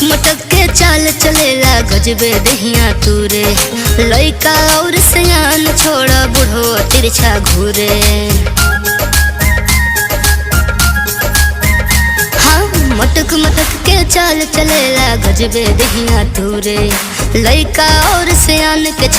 मटक मटक के चाल चलेला गजबे दहिया तूरे, लइका और सयान छोड़ा बुढ़ो तिरछा घूरे। हाँ मटक मटक के चाल चलेला गजबे दहिया तूरे, लइका और सयान के